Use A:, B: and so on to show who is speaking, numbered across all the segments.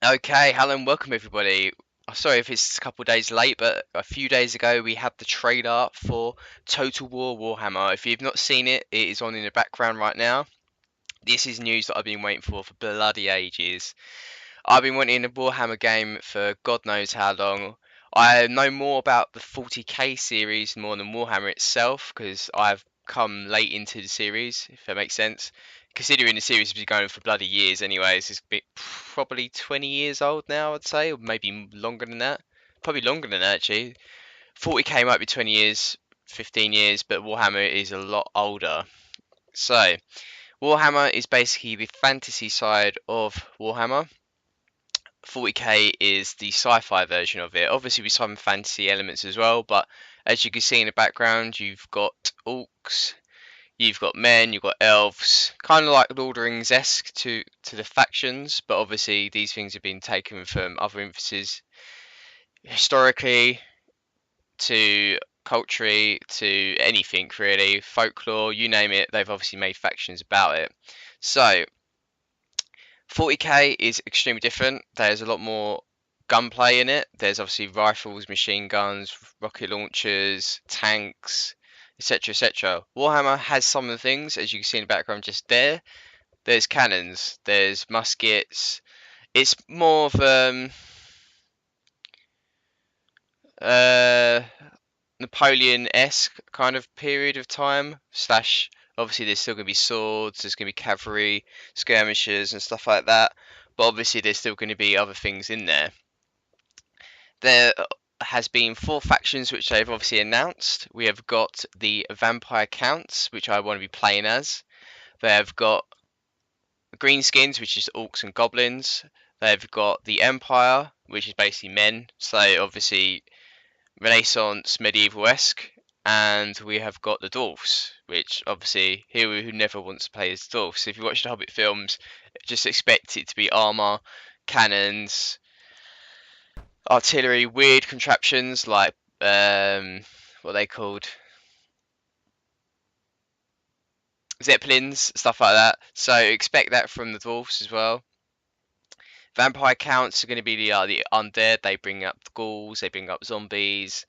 A: Okay, hello and welcome everybody. Sorry if it's a couple of days late, but a few days ago we had the trailer for Total War Warhammer. If you've not seen it, it is on in the background right now. This is news that I've been waiting for bloody ages. I've been wanting a Warhammer game for God knows how long. I know more about the 40k series more than Warhammer itself because I've come late into the series, if that makes sense. Considering the series has been going for bloody years, anyways, it's been probably 20 years old now, I'd say, or maybe longer than that. Probably longer than that, actually. 40k might be 20 years, 15 years, but Warhammer is a lot older. So, Warhammer is basically the fantasy side of Warhammer. 40k is the sci-fi version of it. Obviously, with some fantasy elements as well, but as you can see in the background, you've got orcs, you've got men, you've got elves, kind of like Lord of the Rings-esque to the factions, but obviously these things have been taken from other influences historically to culture to anything really, folklore, you name it. They've obviously made factions about it. So 40k is extremely different. There's a lot more gunplay in it. There's obviously rifles, machine guns, rocket launchers, tanks, etc. etc. Warhammer has some of the things, as you can see in the background just there. There's cannons, there's muskets. It's more of uh, Napoleon-esque kind of period of time. Slash, obviously, there's still going to be swords, there's going to be cavalry, skirmishers, and stuff like that. But obviously, there's still going to be other things in there. There has been 4 factions which they've obviously announced. We have got the Vampire Counts, which I want to be playing as. They have got Greenskins, which is orcs and goblins. They've got the Empire, which is basically men. So obviously Renaissance, medieval-esque, and we have got the dwarfs, which obviously who never wants to play as dwarfs. If you watch the Hobbit films, just expect it to be armor, cannons, artillery, weird contraptions like what are they called? Zeppelins, stuff like that. So expect that from the dwarfs as well. Vampire counts are going to be the undead. They bring up the ghouls, they bring up zombies,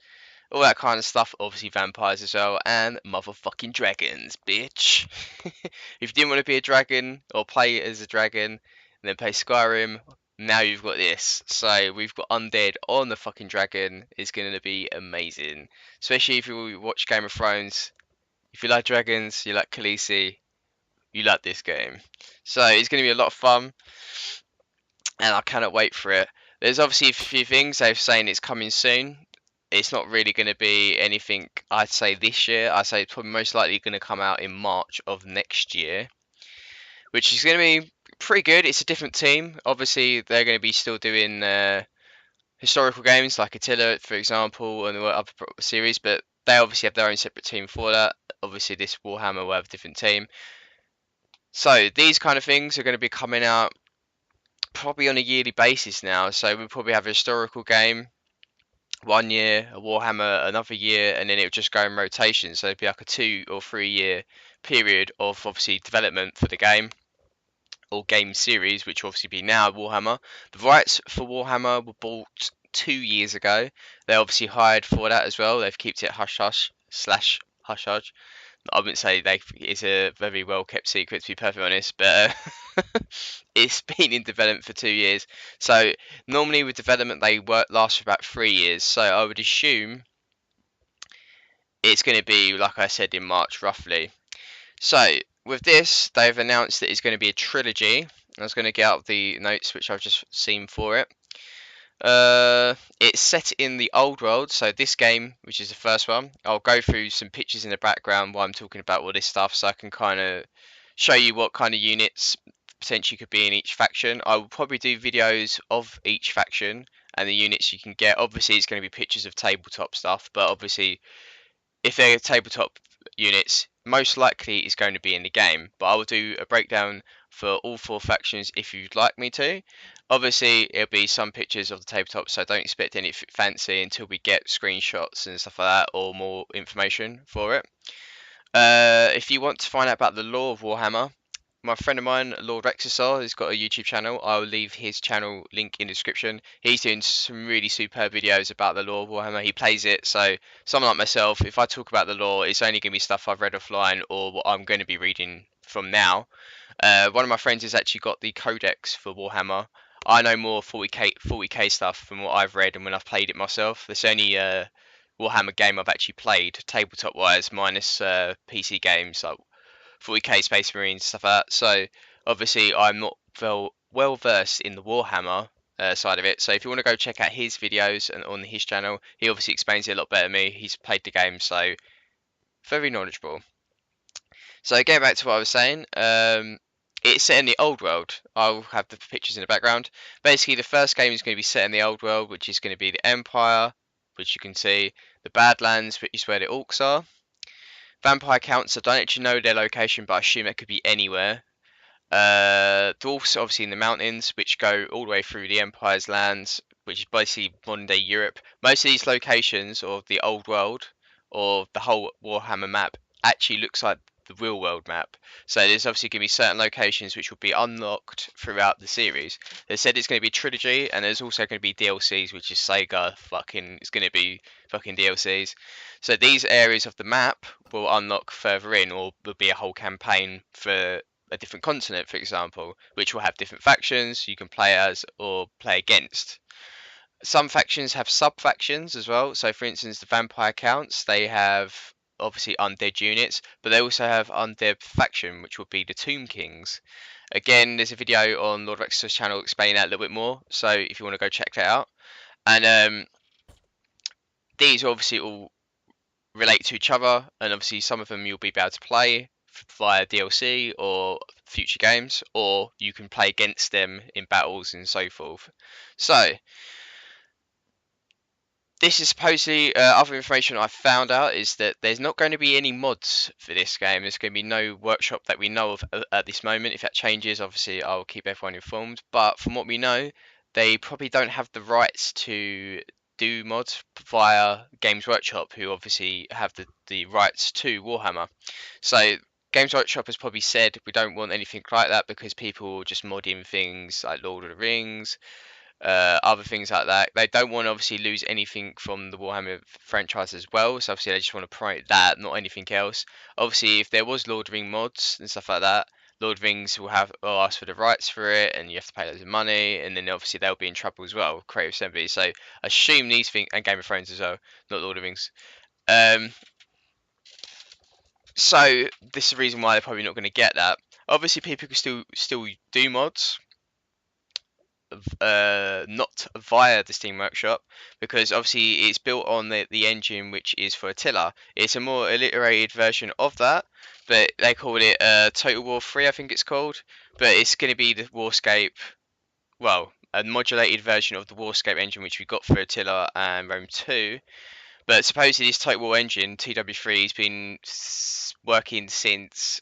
A: all that kind of stuff. Obviously vampires as well, and motherfucking dragons, bitch. If you didn't want to be a dragon or play as a dragon and then play Skyrim, now you've got this. So we've got undead on the fucking dragon. It's going to be amazing, especially if you watch Game of Thrones. If you like dragons, you like Khaleesi, you like this game. So it's going to be a lot of fun, and I cannot wait for it. There's obviously a few things they're saying it's coming soon. It's not really going to be anything, I'd say, this year. I'd say it's probably most likely going to come out in March of next year, which is going to be pretty good. It's a different team. Obviously, they're going to be still doing historical games like Attila, for example, and the other series, but they obviously have their own separate team for that. Obviously, this Warhammer will have a different team. So these kind of things are going to be coming out probably on a yearly basis now. So we'll probably have a historical game 1 year, a Warhammer another year, and then it would just go in rotation. So it'd be like a 2 or 3 year period of obviously development for the game or game series, which will obviously be now Warhammer. The rights for Warhammer were bought 2 years ago. They obviously hired for that as well. They've kept it hush hush slash hush hush. I wouldn't say it's a very well kept secret, to be perfectly honest, but it's been in development for 2 years. So normally with development they last for about 3 years. So I would assume it's going to be, like I said, in March roughly. So with this, they've announced that it's going to be a trilogy. I was going to get out the notes which I've just seen for it. It's set in the old world, so this game, which is the first one, I'll go through some pictures in the background while I'm talking about all this stuff, so I can kind of show you what kind of units potentially could be in each faction. I will probably do videos of each faction and the units you can get. Obviously, it's going to be pictures of tabletop stuff, but obviously, if they're tabletop units, most likely it's going to be in the game. But I will do a breakdown for all 4 factions if you'd like me to. Obviously, it'll be some pictures of the tabletop, so don't expect anything fancy until we get screenshots and stuff like that, or more information for it. If you want to find out about the lore of Warhammer, my friend of mine, Lord Rexasaur, has got a YouTube channel. I'll leave his channel link in the description. He's doing some really superb videos about the lore of Warhammer. He plays it, so someone like myself, if I talk about the lore, it's only going to be stuff I've read offline or what I'm going to be reading from now. One of my friends has actually got the codex for Warhammer. I know more 40k stuff from what I've read and when I've played it myself. There's only Warhammer game I've actually played, tabletop wise, minus PC games like 40k Space Marines, stuff like that. So obviously I'm not well versed in the Warhammer side of it. So if you want to go check out his videos and on his channel, he obviously explains it a lot better than me. He's played the game, so very knowledgeable. So getting back to what I was saying, it's set in the old world. I'll have the pictures in the background. Basically, the first game is going to be set in the old world, which is going to be the Empire, which you can see, the Badlands, which is where the orcs are. Vampire counts, I don't actually know their location, but I assume it could be anywhere. Dwarfs, obviously, in the mountains, which go all the way through the Empire's lands, which is basically modern day Europe. Most of these locations, or the old world, or the whole Warhammer map, actually looks like the real world map. So there's obviously going to be certain locations which will be unlocked throughout the series. They said it's going to be a trilogy, and there's also going to be DLCs, which is Sega fucking. It's going to be fucking DLCs. So these areas of the map will unlock further in, or will be a whole campaign for a different continent, for example, which will have different factions you can play as or play against. Some factions have sub factions as well. So, for instance, the vampire counts, they have obviously undead units, but they also have undead faction, which would be the Tomb Kings. Again, there's a video on Lord Rex's channel explaining that a little bit more. So, if you want to go check that out, and these are obviously all relate to each other, and obviously some of them you'll be able to play via DLC or future games, or you can play against them in battles and so forth. So this is supposedly other information I found out is that there's not going to be any mods for this game. There's going to be no workshop that we know of at this moment. If that changes, obviously I'll keep everyone informed. But from what we know, they probably don't have the rights to do mods via Games Workshop, who obviously have the rights to Warhammer. So Games Workshop has probably said we don't want anything like that because people will just mod in things like Lord of the Rings, other things like that. They don't want to obviously lose anything from the Warhammer franchise as well, so obviously they just want to promote that, not anything else. Obviously, if there was Lord of the Rings mods and stuff like that, Lord of the Rings will ask for the rights for it, and you have to pay loads of money, and then obviously they'll be in trouble as well, Creative Assembly. So I assume these things, and Game of Thrones as well, not Lord of the Rings. So this is the reason why they're probably not going to get that. Obviously, people can still do mods, not via the Steam Workshop, because obviously it's built on the engine which is for Attila. It's a more alliterated version of that, but they call it Total War 3, I think it's called. But it's going to be the Warscape, well, a modulated version of the Warscape engine which we got for Attila and Rome 2. But supposedly this Total War engine, TW3, has been working since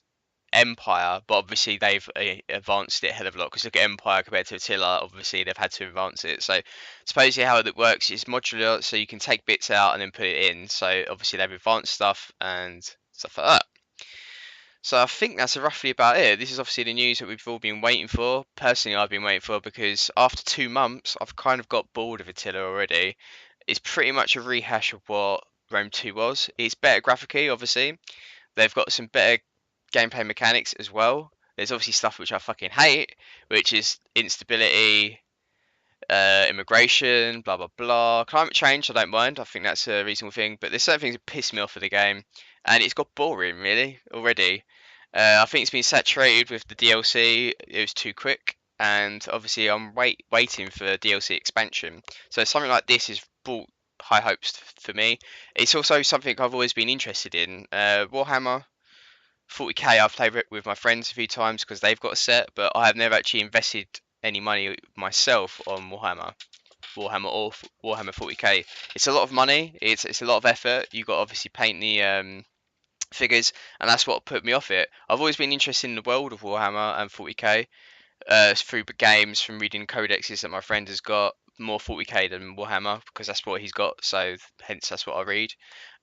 A: Empire, but obviously they've advanced it a hell of a lot. Because look at Empire compared to Attila, obviously they've had to advance it. So supposedly how it works is modular, so you can take bits out and then put it in. So obviously they've advanced stuff and stuff like that. So I think that's roughly about it. This is obviously the news that we've all been waiting for. Personally, I've been waiting for because after 2 months, I've kind of got bored of Attila already. It's pretty much a rehash of what Rome 2 was. It's better graphically, obviously. They've got some better gameplay mechanics as well. There's obviously stuff which I fucking hate, which is instability, immigration, blah blah blah. Climate change, I don't mind. I think that's a reasonable thing. But there's certain things that piss me off of the game, and it's got boring really already. I think it's been saturated with the DLC. It was too quick, and obviously I'm waiting for DLC expansion. So something like this is brought high hopes for me. It's also something I've always been interested in. Warhammer 40k I've played with my friends a few times because they've got a set, but I have never actually invested any money myself on Warhammer 40k. It's a lot of money. It's a lot of effort. You got to obviously paint the figures, and that's what put me off it. I've always been interested in the world of Warhammer and 40k through games, from reading codexes that my friend has got. More 40k than Warhammer because that's what he's got, so hence that's what I read.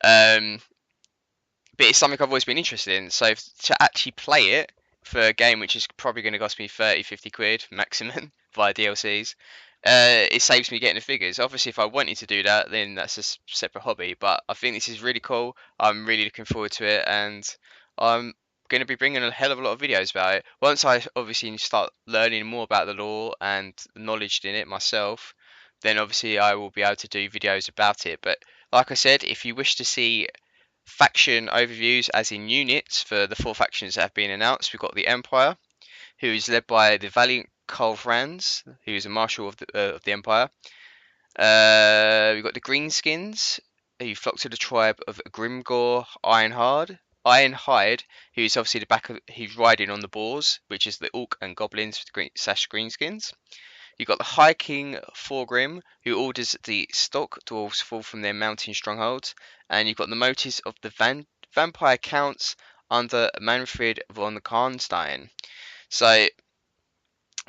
A: But it's something I've always been interested in. So to actually play it for a game which is probably going to cost me 30-50 quid maximum via DLCs. It saves me getting the figures. Obviously, if I wanted to do that, then that's a separate hobby. But I think this is really cool. I'm really looking forward to it, and I'm going to be bringing a hell of a lot of videos about it. Once I obviously start learning more about the lore and the knowledge in it myself, then obviously I will be able to do videos about it. But like I said, if you wish to see faction overviews, as in units, for the 4 factions that have been announced, we've got the Empire, who is led by the valiant freinds, who is a marshal of the Empire. We've got the Greenskins, who flock to the tribe of Grimgor Ironhide, who is obviously the back of, he's riding on the boars, which is the Orc and Goblins with the Greenskins. You've got the High King Thorgrim, who orders the stock dwarves fall from their mountain strongholds, and you've got the motives of the vampire counts under Manfred von Karnstein. So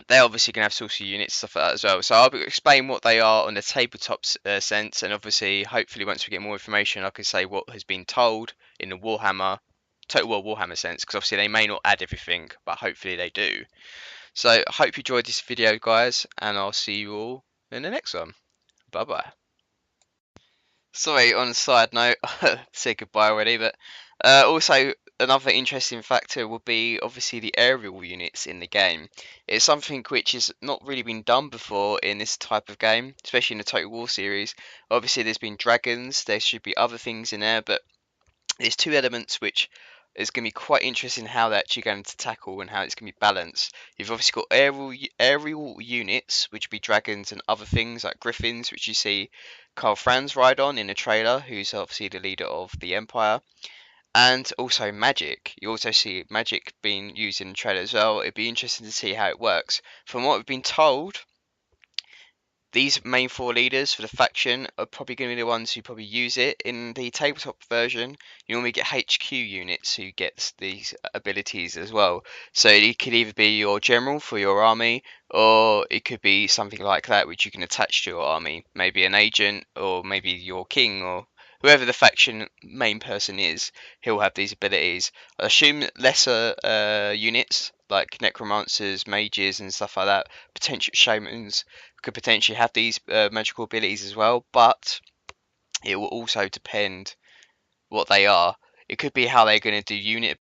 A: they're obviously going to have sorcery units, stuff like that as well. So I'll explain what they are on the tabletop sense, and obviously, hopefully, once we get more information, I can say what has been told in the Total War Warhammer sense, because obviously they may not add everything, but hopefully they do. So I hope you enjoyed this video, guys, and I'll see you all in the next one. Bye bye. Sorry, on a side note, said goodbye already, but also another interesting factor would be obviously the aerial units in the game. It's something which has not really been done before in this type of game, especially in the Total War series. Obviously, there's been dragons, there should be other things in there, but there's 2 elements which is going to be quite interesting how they're actually going to tackle and how it's going to be balanced. You've obviously got aerial units, which would be dragons and other things like griffins, which you see Carl Franz ride on in the trailer, who's obviously the leader of the Empire, and also magic. You also see magic being used in the trailer as well. It'd be interesting to see how it works. From what we've been told, these main 4 leaders for the faction are probably going to be the ones who probably use it. In the tabletop version, you normally get HQ units who get these abilities as well. So it could either be your general for your army, or it could be something like that which you can attach to your army. Maybe an agent, or maybe your king, or whoever the faction main person is, he'll have these abilities. I assume lesser units like necromancers, mages, and stuff like that, potential shamans, could potentially have these magical abilities as well, but it will also depend what they are. It could be how they're going to do unit